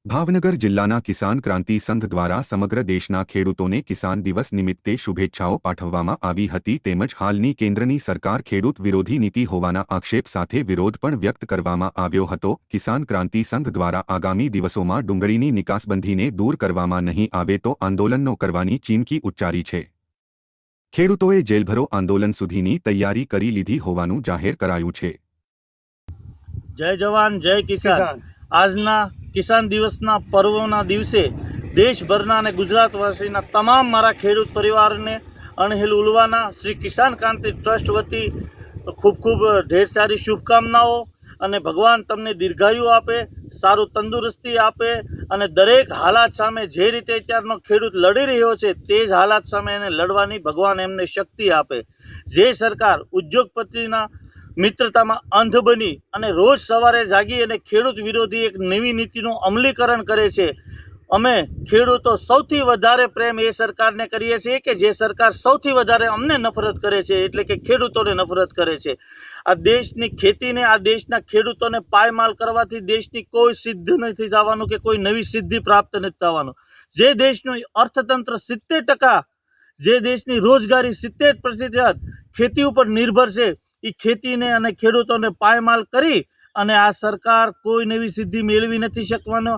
ભાવનગર જિલ્લાના કિસાન ક્રાંતિ સંઘ દ્વારા સમગ્ર દેશના ખેડૂતોને કિસાન દિવસ નિમિત્તે શુભેચ્છાઓ પાઠવવામાં આવી હતી તેમજ હાલની કેન્દ્રની સરકાર ખેડૂત વિરોધી નીતિ હોવાના આક્ષેપ સાથે વિરોધ પણ વ્યક્ત કરવામાં આવ્યો હતો। કિસાન ક્રાંતિ સંઘ દ્વારા આગામી દિવસોમાં ડુંગળીની નિકાસબંધીને દૂર કરવામાં નહીં આવે તો આંદોલનનો કરવાની ચીમકી ઉચ્ચારી છે। ખેડૂતોએ જેલભરો આંદોલન સુધીની તૈયારી કરી લીધી હોવાનું જાહેર કરાયું છે। જય જવાન જય કિસાન। આજના કિસાન દિવસના પર્વના દિવસે દેશભરના અને ગુજરાતવાસીના તમામ મારા ખેડૂત પરિવારને અણહિલ ઉલવાના શ્રી કિસાન ક્રાંતિ ટ્રસ્ટ વતી ખૂબ ખૂબ ઢેર સારી શુભકામનાઓ અને ભગવાન તમને દીર્ઘાયુ આપે, સારું તંદુરસ્તી આપે અને દરેક હાલાત સામે જે રીતે અત્યારનો ખેડૂત લડી રહ્યો છે તે જ હાલાત સામે એને લડવાની ભગવાન એમને શક્તિ આપે। જે સરકાર ઉદ્યોગપતિના મિત્રતામાં અંધ બની અને રોજ સવારે જાગી અને ખેડૂત વિરોધી એક નવી નીતિનું અમલીકરણ કરે છે, અમે ખેડૂતો સૌથી વધારે પ્રેમ એ સરકારને કરીએ છીએ કે જે સરકાર સૌથી વધારે અમને નફરત કરે છે, એટલે કે ખેડૂતોને નફરત કરે છે। આ દેશની ખેતીને, આ દેશના ખેડૂતોને પાયમાલ કરવાથી દેશની કોઈ સિદ્ધિ નથી થવાનું કે કોઈ નવી સિદ્ધિ પ્રાપ્ત નથી થવાનું। જે દેશનું અર્થતંત્ર 70%, જે દેશની રોજગારી 70% ખેતી ઉપર નિર્ભર છે, એ ખેતીને અને ખેડૂતોને પાયમાલ કરી અને આ સરકાર કોઈ નવી સિદ્ધિ મેળવી નથી શકવાનો।